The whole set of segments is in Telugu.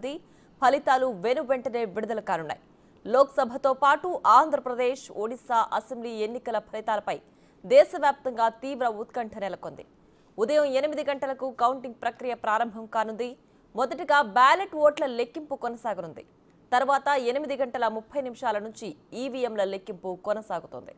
కానుంది. ఫలితాలు వెనువెంటనే విడుదల కానున్నాయి. లోక్సభతో పాటు ఆంధ్రప్రదేశ్, ఒడిశా అసెంబ్లీ ఎన్నికల ఫలితాలపై దేశవ్యాప్తంగా తీవ్ర ఉత్కంఠ నెలకొంది. ఉదయం 8 గంటలకు కౌంటింగ్ ప్రక్రియ ప్రారంభం కానుంది. మొదటగా బ్యాలెట్ ఓట్ల లెక్కింపు కొనసాగనుంది. తర్వాత 8:30 నుంచి ఈవీఎంల లెక్కింపు కొనసాగుతోంది.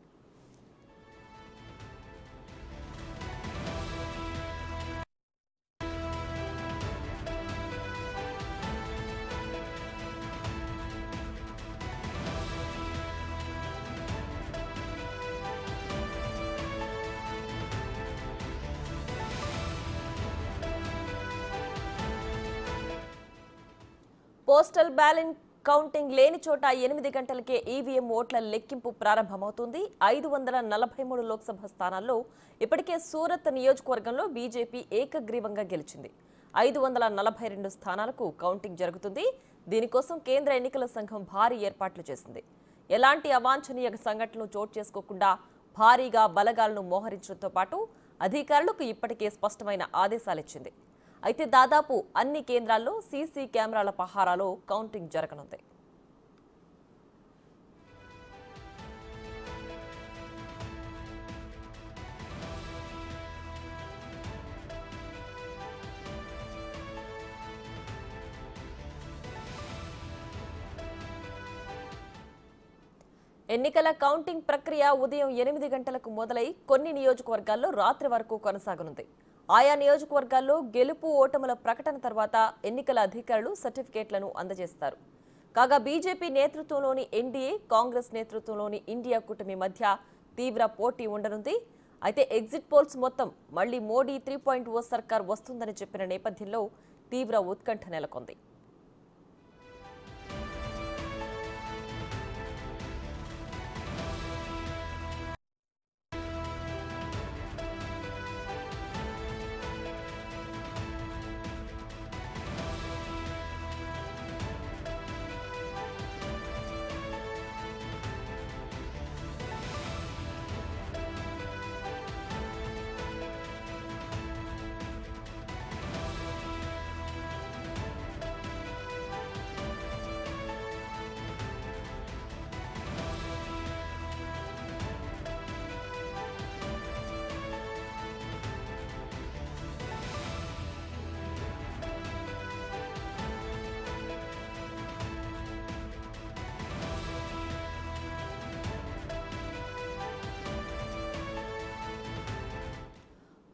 పోస్టల్ బ్యాలెట్ కౌంటింగ్ లేని చోట 8 గంటలకే ఈవీఎం ఓట్ల లెక్కింపు ప్రారంభమవుతుంది. 543 లోక్సభ స్థానాల్లో ఇప్పటికే సూరత్ నియోజకవర్గంలో బీజేపీ ఏకగ్రీవంగా గెలిచింది. 542 స్థానాలకు కౌంటింగ్ జరుగుతుంది. దీనికోసం కేంద్ర ఎన్నికల సంఘం భారీ ఏర్పాట్లు చేసింది. ఎలాంటి అవాంఛనీయ సంఘటనలు చోటు చేసుకోకుండా భారీగా బలగాలను మోహరించడంతో పాటు అధికారులకు ఇప్పటికే స్పష్టమైన ఆదేశాలిచ్చింది. అయితే దాదాపు అన్ని కేంద్రాల్లో సీసీ కెమెరాల పహారాలో కౌంటింగ్ జరగనుంది. ఎన్నికల కౌంటింగ్ ప్రక్రియ ఉదయం 8 గంటలకు మొదలై కొన్ని నియోజకవర్గాల్లో రాత్రి వరకు కొనసాగనుంది. ఆయా నియోజకవర్గాల్లో గెలుపు ఓటముల ప్రకటన తర్వాత ఎన్నికల అధికారులు సర్టిఫికేట్లను అందజేస్తారు. కాగా బీజేపీ నేతృత్వంలోని ఎన్డీఏ, కాంగ్రెస్ నేతృత్వంలోని ఇండియా కూటమి మధ్య తీవ్ర పోటీ ఉండనుంది. అయితే ఎగ్జిట్ పోల్స్ మొత్తం మళ్లీ మోడీ 3.0 సర్కార్ వస్తుందని చెప్పిన నేపథ్యంలో తీవ్ర ఉత్కంఠ నెలకొంది.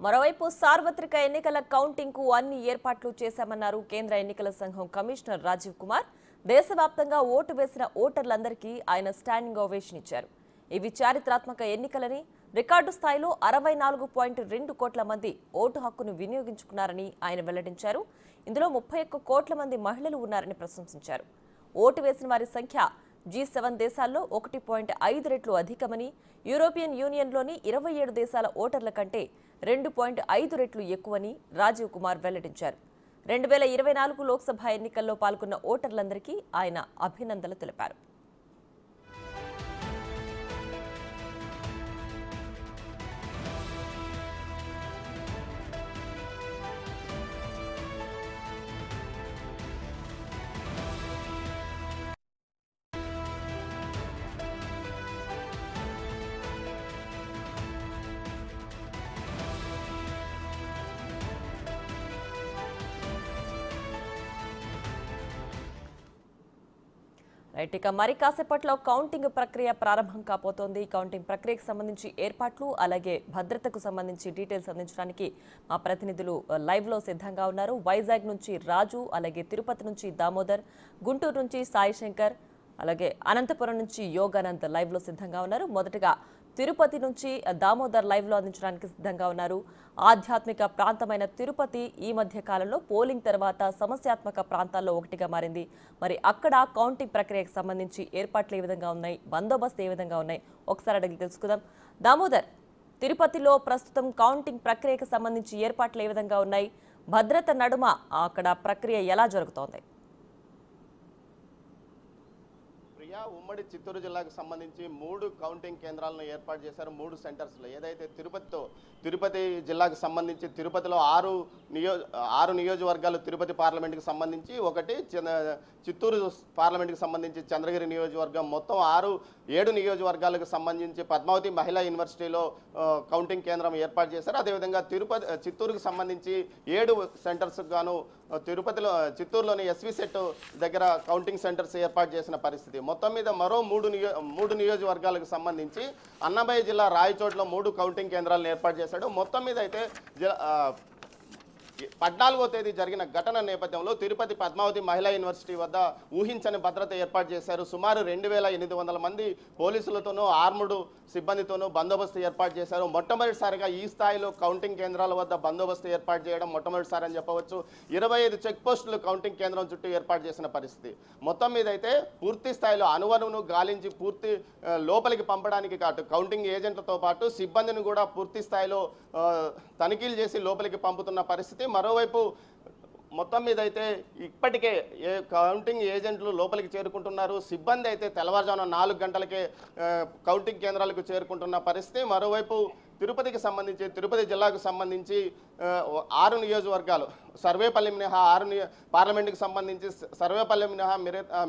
మరోవైపు సార్వత్రిక ఎన్నికల కౌంటింగ్ కు అన్ని ఏర్పాట్లు చేశామన్నారు కేంద్ర ఎన్నికల సంఘం కమిషనర్ రాజీవ్ కుమార్. దేశవ్యాప్తంగా ఓటు వేసిన ఓటర్లందరికీ ఆయన స్టాండింగ్ ఓవేషన్ ఇచ్చారు. ఇవి చారిత్రాత్మక ఎన్నికలని, రికార్డు స్థాయిలో 64.2 కోట్ల మంది ఓటు హక్కును వినియోగించుకున్నారని ఆయన వెల్లడించారు. ఇందులో 31 కోట్ల మంది మహిళలు ఉన్నారని ప్రశంసించారు. ఓటు వేసిన వారి సంఖ్య G7 దేశాల్లో 1.5 రెట్లు అధికమని, యూరోపియన్ యూనియన్లోని 27 దేశాల ఓటర్ల కంటే 2.5 రెట్లు ఎక్కువని రాజీవ్ కుమార్ వెల్లడించారు. 2024 లోక్సభ ఎన్నికల్లో పాల్గొన్న ఓటర్లందరికీ ఆయన అభినందనలు తెలిపారు. రైట్, ఇక మరి కాసేపట్లో కౌంటింగ్ ప్రక్రియ ప్రారంభం కాబోతోంది. కౌంటింగ్ ప్రక్రియకు సంబంధించి ఏర్పాట్లు అలాగే భద్రతకు సంబంధించి డీటెయిల్స్ అందించడానికి మా ప్రతినిధులు లైవ్ లో సిద్ధంగా ఉన్నారు. వైజాగ్ నుంచి రాజు, అలాగే తిరుపతి నుంచి దామోదర్, గుంటూరు నుంచి సాయి శంకర్, అలాగే అనంతపురం నుంచి యోగానంద్ లైవ్ లో సిద్ధంగా ఉన్నారు. మొదటగా తిరుపతి నుంచి దామోదర్ లైవ్ లో అందించడానికి సిద్ధంగా ఉన్నారు. ఆధ్యాత్మిక ప్రాంతమైన తిరుపతి ఈ మధ్య కాలంలో పోలింగ్ తర్వాత సమస్యాత్మక ప్రాంతాల్లో ఒకటిగా మారింది. మరి అక్కడ కౌంటింగ్ ప్రక్రియకు సంబంధించి ఏర్పాట్లు ఏ విధంగా ఉన్నాయి, బందోబస్తు ఏ విధంగా ఉన్నాయి, ఒకసారి అడిగి తెలుసుకుందాం. దామోదర్, తిరుపతిలో ప్రస్తుతం కౌంటింగ్ ప్రక్రియకు సంబంధించి ఏర్పాట్లు ఏ విధంగా ఉన్నాయి, భద్రత నడుమ అక్కడ ప్రక్రియ ఎలా జరుగుతోంది? ప్రియా, ఉమ్మడి చిత్తూరు జిల్లాకు సంబంధించి 3 కౌంటింగ్ కేంద్రాలను ఏర్పాటు చేశారు. 3 సెంటర్స్లో ఏదైతే తిరుపతి జిల్లాకు సంబంధించి తిరుపతిలో 6 నియోజకవర్గాలు తిరుపతి పార్లమెంట్కి సంబంధించి, ఒకటి చిత్తూరు పార్లమెంట్కి సంబంధించి చంద్రగిరి నియోజకవర్గం, మొత్తం 7 నియోజకవర్గాలకు సంబంధించి పద్మావతి మహిళా యూనివర్సిటీలో కౌంటింగ్ కేంద్రం ఏర్పాటు చేశారు. అదేవిధంగా చిత్తూరుకు సంబంధించి 7 సెంటర్స్కు గాను చిత్తూరులోని ఎస్వి సెట్ దగ్గర కౌంటింగ్ సెంటర్స్ ఏర్పాటు చేసిన పరిస్థితి. మొత్తం మీద మరో 3 నియోజకవర్గాలకు సంబంధించి అన్నమయ్య జిల్లా రాయచోట్ల 3 కౌంటింగ్ కేంద్రాలను ఏర్పాటు చేశాడు. మొత్తం మీద అయితే 14వ తేదీ జరిగిన ఘటన నేపథ్యంలో తిరుపతి పద్మావతి మహిళా యూనివర్సిటీ వద్ద ఊహించని భద్రత ఏర్పాటు చేశారు. సుమారు 2800 మంది పోలీసులతోనూ ఆర్ముడు సిబ్బందితోనూ బందోబస్తు ఏర్పాటు చేశారు. మొట్టమొదటిసారిగా ఈ స్థాయిలో కౌంటింగ్ కేంద్రాల వద్ద బందోబస్తు ఏర్పాటు చేయడం మొట్టమొదటిసారి అని చెప్పవచ్చు. 25 చెక్ పోస్టులు కౌంటింగ్ కేంద్రం చుట్టూ ఏర్పాటు చేసిన పరిస్థితి. మొత్తం మీద అయితే పూర్తి స్థాయిలో అణువణువును గాలించి పూర్తి లోపలికి పంపడానికి కాదు, కౌంటింగ్ ఏజెంట్లతో పాటు సిబ్బందిని కూడా పూర్తి స్థాయిలో తనిఖీలు చేసి లోపలికి పంపుతున్న పరిస్థితి. మరోవైపు మొత్తం మీద అయితే ఇప్పటికే కౌంటింగ్ ఏజెంట్లు లోపలికి చేరుకుంటున్నారు. సిబ్బంది అయితే తెల్లవారుజామున 4 గంటలకే కౌంటింగ్ కేంద్రాలకు చేరుకుంటున్న పరిస్థితి. మరోవైపు తిరుపతి జిల్లాకు సంబంధించి 6 నియోజకవర్గాలు, సర్వేపల్లి మినహా పార్లమెంటుకి సంబంధించి సర్వేపల్లి మినహా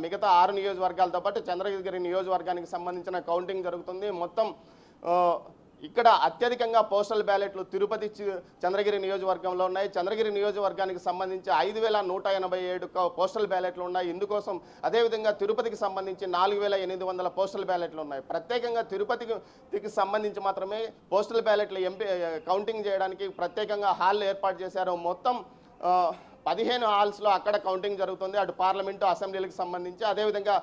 మిగతా 6 నియోజకవర్గాలతో పాటు చంద్రగిరి నియోజకవర్గానికి సంబంధించిన కౌంటింగ్ జరుగుతుంది. మొత్తం ఇక్కడ అత్యధికంగా పోస్టల్ బ్యాలెట్లు తిరుపతి చంద్రగిరి నియోజకవర్గంలో ఉన్నాయి. చంద్రగిరి నియోజకవర్గానికి సంబంధించి 5887 పోస్టల్ బ్యాలెట్లు ఉన్నాయి. ఇందుకోసం అదేవిధంగా తిరుపతికి సంబంధించి 4800 పోస్టల్ బ్యాలెట్లు ఉన్నాయి. ప్రత్యేకంగా తిరుపతికి సంబంధించి మాత్రమే పోస్టల్ బ్యాలెట్లు కౌంటింగ్ చేయడానికి ప్రత్యేకంగా హాల్ ఏర్పాటు చేశారు. మొత్తం 15 హాల్స్లో అక్కడ కౌంటింగ్ జరుగుతుంది. అటు పార్లమెంటు, అసెంబ్లీలకు సంబంధించి. అదేవిధంగా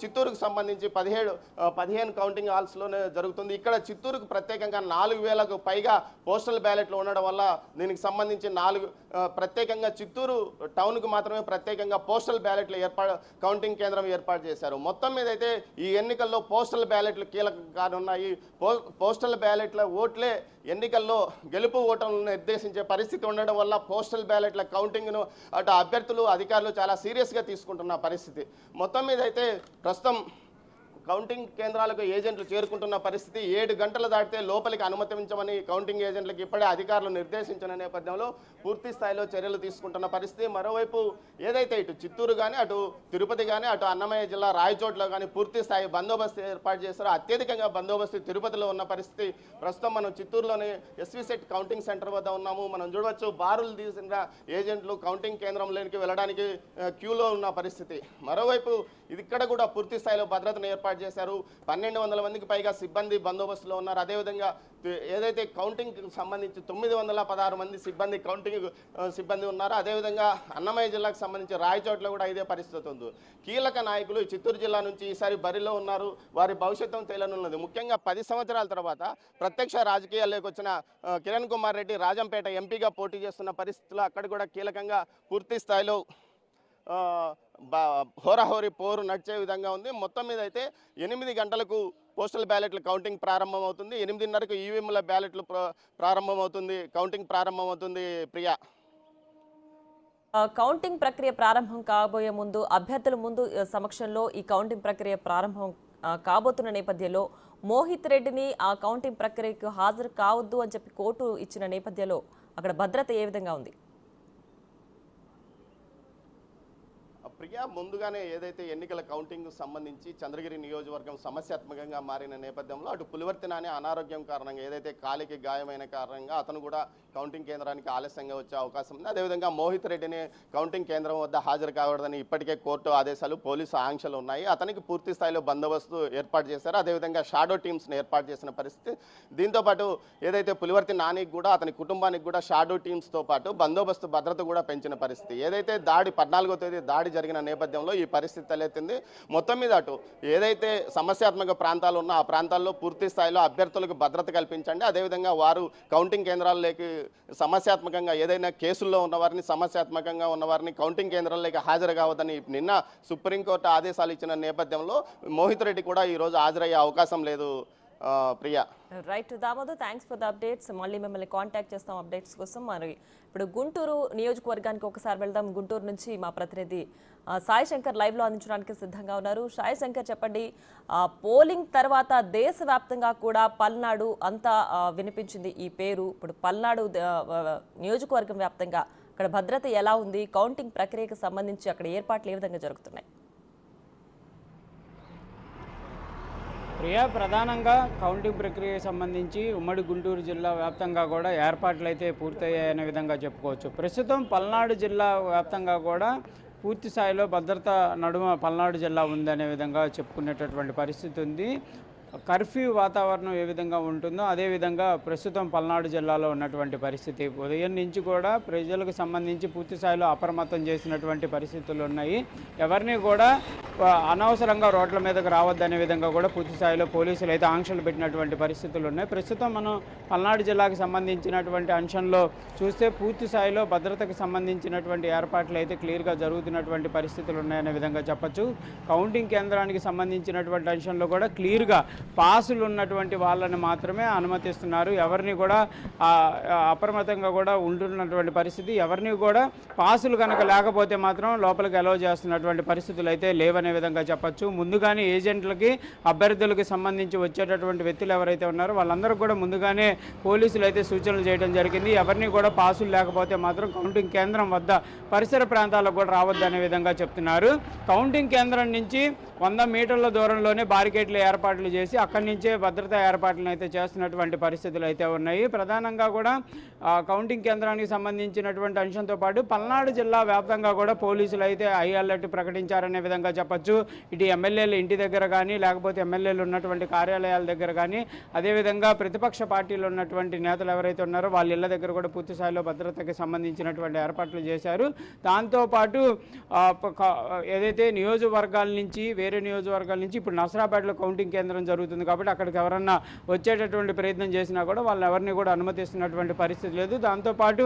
చిత్తూరుకు సంబంధించి 15 కౌంటింగ్ హాల్స్లోనే జరుగుతుంది. ఇక్కడ చిత్తూరుకు ప్రత్యేకంగా 4000కు పైగా పోస్టల్ బ్యాలెట్లు ఉండడం వల్ల దీనికి సంబంధించి ప్రత్యేకంగా చిత్తూరు టౌన్కు మాత్రమే ప్రత్యేకంగా పోస్టల్ బ్యాలెట్లు కౌంటింగ్ కేంద్రం ఏర్పాటు చేశారు. మొత్తం మీద అయితే ఈ ఎన్నికల్లో పోస్టల్ బ్యాలెట్లు కీలకం కానున్నాయి. పోస్టల్ బ్యాలెట్ల ఓట్లే ఎన్నికల్లో గెలుపు ఓటర్లను నిర్దేశించే పరిస్థితి ఉండడం వల్ల పోస్టల్ బ్యాలెట్ల కౌంటింగ్ను అటు అభ్యర్థులు, అధికారులు చాలా సీరియస్గా తీసుకుంటున్న పరిస్థితి. మొత్తం మీద అయితే ప్రస్తుతం కౌంటింగ్ కేంద్రాలకు ఏజెంట్లు చేరుకుంటున్న పరిస్థితి. 7 గంటలు దాటితే లోపలికి అనుమతించమని కౌంటింగ్ ఏజెంట్లకు ఇప్పుడే అధికారులు నిర్దేశించిన నేపథ్యంలో పూర్తి స్థాయిలో చర్యలు తీసుకుంటున్న పరిస్థితి. మరోవైపు ఏదైతే ఇటు చిత్తూరు కానీ, అటు తిరుపతి కానీ, అటు అన్నమయ్య జిల్లా రాయచోట్లో కానీ పూర్తి స్థాయి బందోబస్తు ఏర్పాటు చేశారు. అత్యధికంగా బందోబస్తు తిరుపతిలో ఉన్న పరిస్థితి. ప్రస్తుతం మనం చిత్తూరులోని ఎస్వి సెట్ కౌంటింగ్ సెంటర్ వద్ద ఉన్నాము. మనం చూడవచ్చు, బారులు తీసిన ఏజెంట్లు కౌంటింగ్ కేంద్రంలోనికి వెళ్ళడానికి క్యూలో ఉన్న పరిస్థితి. మరోవైపు ఇక్కడ కూడా పూర్తి స్థాయిలో భద్రతను ఏర్పాటు చేశారు. 1200 మందికి పైగా సిబ్బంది బందోబస్తులో ఉన్నారు. అదేవిధంగా ఏదైతే కౌంటింగ్కి సంబంధించి 916 మంది కౌంటింగ్ సిబ్బంది ఉన్నారు. అదేవిధంగా అన్నమయ్య జిల్లాకు సంబంధించి రాయచోట్ల కూడా ఇదే పరిస్థితి ఉంది. కీలక నాయకులు చిత్తూరు జిల్లా నుంచి ఈసారి బరిలో ఉన్నారు. వారి భవిష్యత్తు తేలనున్నది. ముఖ్యంగా 10 సంవత్సరాల తర్వాత ప్రత్యక్ష రాజకీయాల్లోకి వచ్చిన కిరణ్ కుమార్ రెడ్డి రాజంపేట ఎంపీగా పోటీ చేస్తున్న పరిస్థితుల్లో అక్కడ కూడా కీలకంగా పూర్తి స్థాయిలో హోరాహోరీ పోరు నడిచే విధంగా ఉంది. మొత్తం మీద అయితే 8 గంటలకు పోస్టల్ బ్యాలెట్ల కౌంటింగ్ ప్రారంభమవుతుంది. 8:30కు ఈవీఎంల బ్యాలెట్లు కౌంటింగ్ ప్రారంభమవుతుంది. ప్రియా, కౌంటింగ్ ప్రక్రియ ప్రారంభం కాబోయే ముందు అభ్యర్థుల సమక్షంలో ఈ కౌంటింగ్ ప్రక్రియ ప్రారంభం కాబోతున్న నేపథ్యంలో మోహిత్ రెడ్డిని ఆ కౌంటింగ్ ప్రక్రియకు హాజరు కావద్దు అని చెప్పి కోర్టు ఇచ్చిన నేపథ్యంలో అక్కడ భద్రత ఏ విధంగా ఉంది? ప్రియా, ముందుగానే ఏదైతే ఎన్నికల కౌంటింగ్ సంబంధించి చంద్రగిరి నియోజకవర్గం సమస్యాత్మకంగా మారిన నేపథ్యంలో అటు పులివర్తి నాని అనారోగ్యం కారణంగా, ఏదైతే కాలికి గాయమైన కారణంగా అతను కూడా కౌంటింగ్ కేంద్రానికి ఆలస్యంగా వచ్చే అవకాశం ఉంది. అదేవిధంగా మోహిత్ రెడ్డిని కౌంటింగ్ కేంద్రం వద్ద హాజరు కావద్దని ఇప్పటికే కోర్టు ఆదేశాలు, పోలీసు ఆంక్షలు ఉన్నాయి. అతనికి పూర్తి స్థాయిలో బందోబస్తు ఏర్పాటు చేశారు. అదేవిధంగా షాడో టీమ్స్ని ఏర్పాటు చేసిన పరిస్థితి. దీంతోపాటు ఏదైతే పులివర్తి నానికి కూడా, అతని కుటుంబానికి కూడా షాడో టీమ్స్తో పాటు బందోబస్తు భద్రత కూడా పెంచిన పరిస్థితి. ఏదైతే 14వ తేదీ దాడి జరిగిన నేపథ్యంలో ఈ పరిస్థితి తలెత్తింది. మొత్తం మీద అటు ఏదైతే సమస్యాత్మక ప్రాంతాలు ఉన్నా ఆ ప్రాంతాల్లో పూర్తి స్థాయిలో అభ్యర్థులకు భద్రత కల్పించండి. అదేవిధంగా వారు కౌంటింగ్ కేంద్రాల్లోకి సమస్యాత్మకంగా ఏదైనా కేసుల్లో ఉన్నవారిని, సమస్యాత్మకంగా ఉన్నవారిని కౌంటింగ్ కేంద్రాల్లోకి హాజరు కావద్దని నిన్న సుప్రీంకోర్టు ఆదేశాలు ఇచ్చిన నేపథ్యంలో మోహిత్ రెడ్డి కూడా ఈరోజు హాజరయ్యే అవకాశం లేదు. Priya. Right Damodar, thanks for the updates. మళ్ళీ మిమ్మల్ని కాంటాక్ట్ చేస్తాం అప్డేట్స్ కోసం. మరి ఇప్పుడు గుంటూరు నియోజకవర్గానికి ఒకసారి వెళ్దాం. గుంటూరు నుంచి మా ప్రతినిధి సాయి శంకర్ లైవ్లో అందించడానికి సిద్ధంగా ఉన్నారు. సాయి శంకర్, చెప్పండి, పోలింగ్ తర్వాత దేశవ్యాప్తంగా కూడా పల్నాడు అంతా వినిపించింది ఈ పేరు. ఇప్పుడు పల్నాడు నియోజకవర్గం వ్యాప్తంగా అక్కడ భద్రత ఎలా ఉంది? కౌంటింగ్ ప్రక్రియకు సంబంధించి అక్కడ ఏర్పాట్లు ఏ విధంగా జరుగుతున్నాయి? ప్రియా, ప్రధానంగా కౌంటింగ్ ప్రక్రియకు సంబంధించి ఉమ్మడి గుంటూరు జిల్లా వ్యాప్తంగా కూడా ఏర్పాట్లు అయితే పూర్తయ్యాయనే విధంగా చెప్పుకోవచ్చు. ప్రస్తుతం పల్నాడు జిల్లా వ్యాప్తంగా కూడా పూర్తి స్థాయిలో భద్రత నడుమ పల్నాడు జిల్లా ఉందనే విధంగా చెప్పుకునేటటువంటి పరిస్థితి ఉంది. కర్ఫ్యూ వాతావరణం ఏ విధంగా ఉంటుందో అదేవిధంగా ప్రస్తుతం పల్నాడు జిల్లాలో ఉన్నటువంటి పరిస్థితి. ఉదయం నుంచి కూడా ప్రజలకు సంబంధించి పూర్తి స్థాయిలో అప్రమత్తం చేసినటువంటి పరిస్థితులు ఉన్నాయి. ఎవరిని కూడా అనవసరంగా రోడ్ల మీదకు రావద్దనే విధంగా కూడా పూర్తి స్థాయిలో పోలీసులు అయితే ఆంక్షలు పెట్టినటువంటి పరిస్థితులు ఉన్నాయి. ప్రస్తుతం మనం పల్నాడు జిల్లాకు సంబంధించినటువంటి అంశంలో చూస్తే పూర్తి స్థాయిలో భద్రతకు సంబంధించినటువంటి ఏర్పాట్లు అయితే క్లియర్గా జరుగుతున్నటువంటి పరిస్థితులు ఉన్నాయనే విధంగా చెప్పచ్చు. కౌంటింగ్ కేంద్రానికి సంబంధించినటువంటి అంశంలో కూడా క్లియర్గా పాసులు ఉన్నటువంటి వాళ్ళని మాత్రమే అనుమతిస్తున్నారు. ఎవరిని కూడా అప్రమత్తంగా కూడా ఉంటున్నటువంటి పరిస్థితి. ఎవరిని కూడా పాసులు కనుక లేకపోతే మాత్రం లోపలికి అలౌ చేస్తున్నటువంటి పరిస్థితులు అయితే లేవనే విధంగా చెప్పచ్చు. ముందుగానే ఏజెంట్లకి అభ్యర్థులకు సంబంధించి వచ్చేటటువంటి వ్యక్తులు ఎవరైతే ఉన్నారో వాళ్ళందరూ కూడా ముందుగానే పోలీసులు అయితే సూచనలు చేయడం జరిగింది. ఎవరిని కూడా పాసులు లేకపోతే మాత్రం కౌంటింగ్ కేంద్రం వద్ద పరిసర ప్రాంతాలకు కూడా రావద్దనే విధంగా చెప్తున్నారు. కౌంటింగ్ కేంద్రం నుంచి 100 మీటర్ల దూరంలోనే బారికేడ్లు ఏర్పాట్లు చేసి అక్కడి నుంచే భద్రతా ఏర్పాట్లను అయితే చేస్తున్నటువంటి పరిస్థితులు అయితే ఉన్నాయి. ప్రధానంగా కూడా కౌంటింగ్ కేంద్రానికి సంబంధించినటువంటి అంశంతో పాటు పల్నాడు జిల్లా వ్యాప్తంగా కూడా పోలీసులు అయితే హై అలర్ట్ ప్రకటించారనే విధంగా చెప్పచ్చు. ఇటు ఎమ్మెల్యేలు ఇంటి దగ్గర కానీ లేకపోతే ఎమ్మెల్యేలు ఉన్నటువంటి కార్యాలయాల దగ్గర కానీ అదేవిధంగా ప్రతిపక్ష పార్టీలు ఉన్నటువంటి నేతలు ఎవరైతే ఉన్నారో వాళ్ళ ఇళ్ల దగ్గర కూడా పూర్తి స్థాయిలో భద్రతకి సంబంధించినటువంటి ఏర్పాట్లు చేశారు. దాంతోపాటు ఏదైతే నియోజకవర్గాల నుంచి వేరే నియోజకవర్గాల నుంచి ఇప్పుడు నసరాపేటలో కౌంటింగ్ కేంద్రం జరుగుతుంది కాబట్టి అక్కడికి ఎవరన్నా వచ్చేటటువంటి ప్రయత్నం చేసినా కూడా వాళ్ళని ఎవరిని కూడా అనుమతిస్తున్నటువంటి పరిస్థితి లేదు. దాంతోపాటు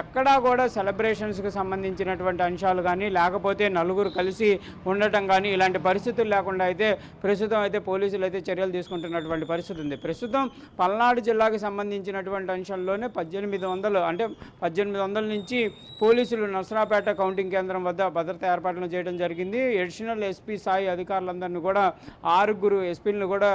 ఎక్కడా కూడా సెలబ్రేషన్స్కి సంబంధించినటువంటి అంశాలు కానీ లేకపోతే నలుగురు కలిసి ఉండటం కానీ ఇలాంటి పరిస్థితులు లేకుండా అయితే ప్రస్తుతం అయితే పోలీసులు అయితే చర్యలు తీసుకుంటున్నటువంటి పరిస్థితి ఉంది. ప్రస్తుతం పల్నాడు జిల్లాకి సంబంధించినటువంటి అంశంలోనే 1800 నుంచి పోలీసులు నసరాపేట కౌంటింగ్ కేంద్రం వద్ద భద్రతా ఏర్పాట్లు చేయడం జరిగింది. అడిషనల్ ఎస్పీ స్థాయి అధికారులందరినీ కూడా 6 ఎస్పీలను కూడా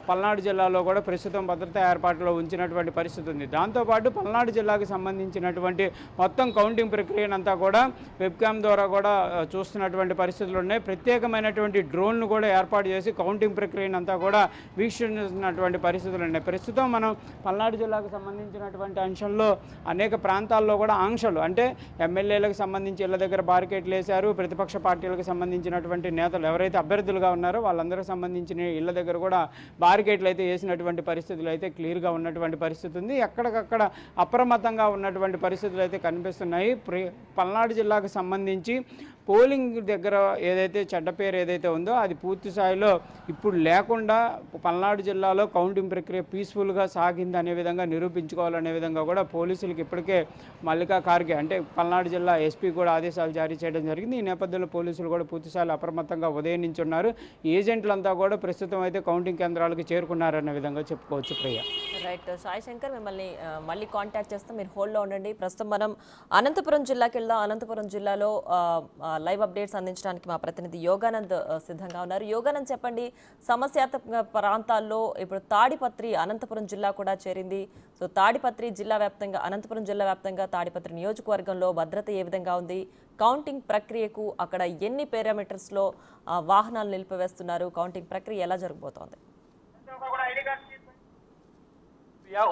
పల్నాడు జిల్లాలో కూడా ప్రస్తుతం భద్రతా ఏర్పాట్లో ఉంచినటువంటి పరిస్థితి ఉంది. దాంతోపాటు పల్నాడు జిల్లాకు సంబంధించినటువంటి మొత్తం కౌంటింగ్ ప్రక్రియనంతా కూడా వెబ్కామ్ ద్వారా కూడా చూస్తున్నటువంటి పరిస్థితులు ఉన్నాయి. ప్రత్యేకమైనటువంటి డ్రోన్ను కూడా ఏర్పాటు చేసి కౌంటింగ్ ప్రక్రియనంతా కూడా వీక్షిస్తున్నటువంటి పరిస్థితులు ఉన్నాయి. ప్రస్తుతం మనం పల్నాడు జిల్లాకు సంబంధించినటువంటి అంశంలో అనేక ప్రాంతాల్లో కూడా ఆంక్షలు అంటే ఎమ్మెల్యేలకు సంబంధించి ఇళ్ల దగ్గర బారికేట్లు వేశారు. ప్రతిపక్ష పార్టీలకు సంబంధించినటువంటి నేతలు ఎవరైతే అభ్యర్థులుగా ఉన్నారో వాళ్ళందరికీ సంబంధించిన ఇళ్ల దగ్గర కూడా బారికేట్లు అయితే వేసినటువంటి పరిస్థితులు అయితే క్లియర్గా ఉన్నటువంటి పరిస్థితి ఉంది. ఎక్కడికక్కడ అప్రమత్తంగా ఉన్నటువంటి పరిస్థితులు అయితే కనిపిస్తున్నాయి. పల్నాడు జిల్లాకు సంబంధించి పోలింగ్ దగ్గర ఏదైతే చెడ్డ పేరు ఏదైతే ఉందో అది పూర్తి స్థాయిలో ఇప్పుడు లేకుండా పల్నాడు జిల్లాలో కౌంటింగ్ ప్రక్రియ పీస్ఫుల్గా సాగింది అనే విధంగా నిరూపించుకోవాలనే విధంగా కూడా పోలీసులకు ఇప్పటికే మల్లికా ఖార్గే అంటే పల్నాడు జిల్లా ఎస్పీ కూడా ఆదేశాలు జారీ చేయడం జరిగింది. ఈ నేపథ్యంలో పోలీసులు కూడా పూర్తి స్థాయిలో అప్రమత్తంగా ఉదయం నుంచి ఉన్నారు. ఏజెంట్లంతా కూడా ప్రస్తుతం అయితే కౌంటింగ్ కేంద్రాలకు చేరుకున్నారనే విధంగా చెప్పుకోవచ్చు. ప్రియ, రైట్. సాయి శంకర్, మిమ్మల్ని మళ్ళీ కాంటాక్ట్ చేస్తాం, మీరు హోల్డ్లో ఉండండి. ప్రస్తుతం మనం అనంతపురం జిల్లాకి వెళ్దాం. అనంతపురం జిల్లాలో లైవ్ అప్డేట్స్ అందించడానికి మా ప్రతినిధి యోగానంద్ సిద్ధంగా ఉన్నారు. యోగానంద్, చెప్పండి, సమస్యాత్మక ప్రాంతాల్లో ఇప్పుడు తాడిపత్రి అనంతపురం జిల్లా కూడా చేరింది. సో తాడిపత్రి జిల్లా వ్యాప్తంగా, అనంతపురం జిల్లా వ్యాప్తంగా తాడిపత్రి నియోజకవర్గంలో భద్రత ఏ విధంగా ఉంది? కౌంటింగ్ ప్రక్రియకు అక్కడ ఎన్ని పారామీటర్స్లో వాహనాలు నిలిపివేస్తున్నారు? కౌంటింగ్ ప్రక్రియ ఎలా జరగబోతోంది?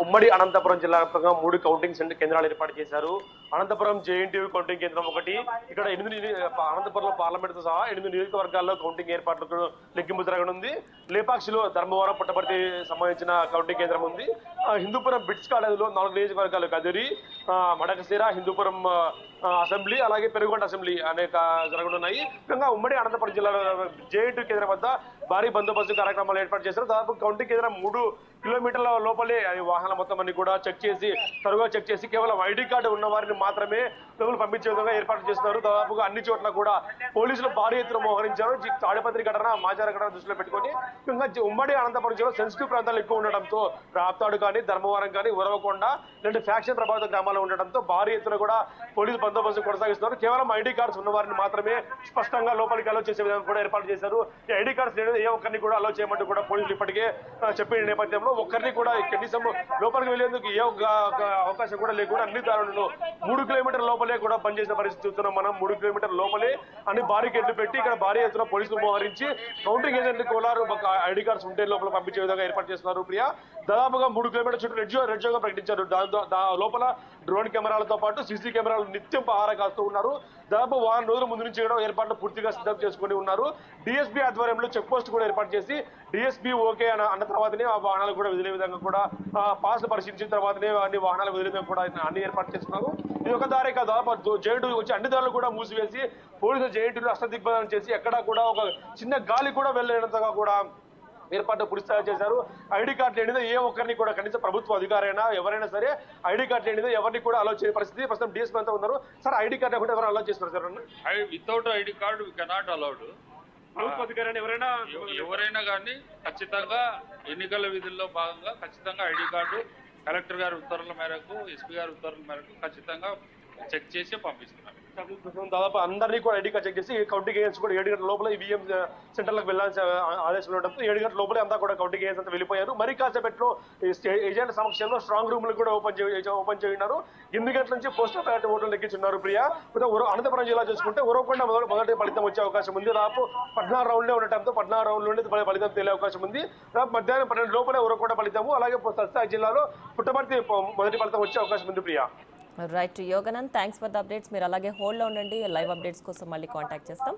ఉమ్మడి అనంతపురం జిల్లా వ్యాప్తంగా 3 కౌంటింగ్ సెంటర్ కేంద్రాలు ఏర్పాటు చేశారు. అనంతపురం జేఎన్టీయూ కౌంటింగ్ కేంద్రం ఒకటి, ఇక్కడ అనంతపురంలో పార్లమెంట్ తో సహా 8 నియోజకవర్గాల్లో కౌంటింగ్ ఏర్పాట్లకు లెక్కింపు జరగనుంది. లేపాక్షిలో ధర్మవరం పుట్టపర్తి సంబంధించిన కౌంటింగ్ కేంద్రం ఉంది. హిందూపురం బిట్స్ కాలేజీలో 4 నియోజకవర్గాలు కదిరి, మడకశిర, హిందూపురం అసెంబ్లీ అలాగే పెరుగుంట అసెంబ్లీ అనేక జరగనున్నాయి. ముఖ్యంగా ఉమ్మడి అనంతపురం జిల్లాలో జేఎన్టీయూ కేంద్రం వద్ద భారీ బందోబస్తు కార్యక్రమాలు ఏర్పాటు చేశారు. దాదాపు కౌంటింగ్ కేంద్రం 3 కిలోమీటర్ల లోపలే వాహనాల మొత్తం అన్ని కూడా చెక్ చేసి తరువాత చెక్ చేసి కేవలం ఐడి కార్డు ఉన్న వారిని మాత్రమే లోపల పంపించే విధంగా ఏర్పాట్లు చేస్తున్నారు. దాదాపుగా అన్ని చోట్ల కూడా పోలీసులు భారీ ఎత్తున మోహరించారు. తాడిపత్రి ఘటన, మాచార ఘటన దృష్టిలో పెట్టుకొని ఇంకా ఉమ్మడి అనంతపురం జిల్లా సెన్సిటివ్ ప్రాంతాలు ఎక్కువ ఉండడంతో రాప్తాడు కానీ, ధర్మవరం కానీ, ఉరవకొండ ఇలాంటి ఫ్యాక్షన్ ప్రభావిత గ్రామాల్లో ఉండడంతో భారీ ఎత్తున కూడా పోలీసు బందోబస్తు కొనసాగిస్తున్నారు. కేవలం ఐడి కార్డ్స్ ఉన్న వారిని మాత్రమే స్పష్టంగా లోపలికి అలో చేసే విధంగా కూడా ఏర్పాటు చేశారు. ఈ ఐడి కార్డ్స్ లేని ఏ ఒక్కరిని కూడా అలో చేయమంటూ కూడా పోలీసులు ఇప్పటికే చెప్పిన నేపథ్యంలో ఒక్కరిని కూడా కనీసం లోపలికి వెళ్లేందుకు ఏ అవకాశం కూడా లేకుండా అన్ని దారులను 3 కిలోమీటర్ల లోపలే కూడా బంద్ చేసిన పరిస్థితి చూస్తున్నాం మనం. 3 కిలోమీటర్ల లోపలే అన్ని బారికేడ్లు పెట్టి ఇక్కడ భారీ ఎత్తున పోలీసులు మోహరించి కౌంటింగ్ ఏజెంట్లు కోలారు ఐడి కార్డ్స్ ఉంటే లోపల పంపించే విధంగా ఏర్పాటు చేస్తున్నారు. ప్రియా, దాదాపుగా 3 కిలోమీటర్ల చుట్టూ రెడ్ జోన్గా ప్రకటించారు. లోపల డ్రోన్ కెమెరాలతో పాటు సీసీ కెమెరాలు నిత్యం పహారా కాస్తూ ఉన్నారు. దాదాపు వారం రోజుల ముందు నుంచి కూడా ఏర్పాట్లు పూర్తిగా సిద్ధం చేసుకుని ఉన్నారు. డిఎస్పీ ఆధ్వర్యంలో చెక్ పోస్ట్ కూడా ఏర్పాటు చేసి డిఎస్పీ ఓకే అన్న తర్వాతనే ఆ వాహనాలు కూడా వదిలే విధంగా కూడా పాస్ పరిశీలించిన తర్వాతనే అన్ని వాహనాలు వదిలే విధంగా కూడా అన్ని ఏర్పాటు చేస్తున్నారు. ఇది ఒక దారే కాదు, జేఎన్టీ వచ్చి అన్ని దారులు కూడా మూసివేసి పోలీసులు జేఎన్టీలు అష్టదిగ్బంధనం చేసి ఎక్కడా కూడా ఒక చిన్న గాలి కూడా వెళ్ళేంతగా కూడా ఏర్పాటు పూర్తిగా చేశారు. ఐడి కార్డు లేనిదే ఏ ఒక్కరిని కూడా కనీసం ప్రభుత్వ అధికారైనా ఎవరైనా సరే ఐడి కార్డు లేనిదే ఎవరిని కూడా అలో చేయని పరిస్థితి. ప్రస్తుతం డిఎస్పీ అంతా ఉన్నారు. సార్, ఐడి కార్డు కూడా ఎవరు అలో చేస్తున్నారు sir? Without ID card we cannot allowed. ప్రభుత్వ అధికారైనా ఎవరైనా కానీ ఖచ్చితంగా ఎన్నికల విధుల్లో భాగంగా ఖచ్చితంగా ఐడి కార్డు కలెక్టర్ గారి ఉత్తర్వుల మేరకు, ఎస్పీ గారి ఉత్తర్వుల మేరకు ఖచ్చితంగా చెక్ చేసి పంపిస్తున్నారు. దాదాపు అందరినీ కూడా ఐడి కార్డ్ చెక్ చేసి కౌంటింగ్ ఏజెంట్స్ కూడా 7 గంటల లోపల ఈవీఎం సెంటర్లకు వెళ్ళాల్సిన ఆదేశం ఉండడంతో 7 గంటల లోపలే అంతా కూడా కౌంటింగ్ ఏజెంట్స్ అంతా వెళ్ళిపోయారు. మరి కాసేపట్లో ఏజెంట్ సమక్షంలో స్ట్రాంగ్ రూమ్లు కూడా ఓపెన్ చేయన్నారు. 8 గంటల నుంచి పోస్టల్ బ్యాలెట్ ఓట్లు లెక్కించున్నారు. ప్రియా, అనంతపురం జిల్లా చూసుకుంటే ఉరవకొండ మొదటి ఫలితం వచ్చే అవకాశం ఉంది. దాదాపు 14 రౌండ్లే ఉండటంతో 14 రౌండ్ల నుండి ఫలితం తేలే అవకాశం ఉంది. దాదాపు మధ్యాహ్నం 12 లోపలే ఉరవకొండ ఫలితము, అలాగే సత్సాయి జిల్లాలో పుట్టపర్తి మొదటి ఫలితం వచ్చే అవకాశం ఉంది. Priya, right Yoganand, thanks for the updates. మీరు అలాగే హోల్డ్లో ఉండండి, లైవ్ అప్డేట్స్ కోసం మళ్ళీ కాంటాక్ట్ చేస్తాం.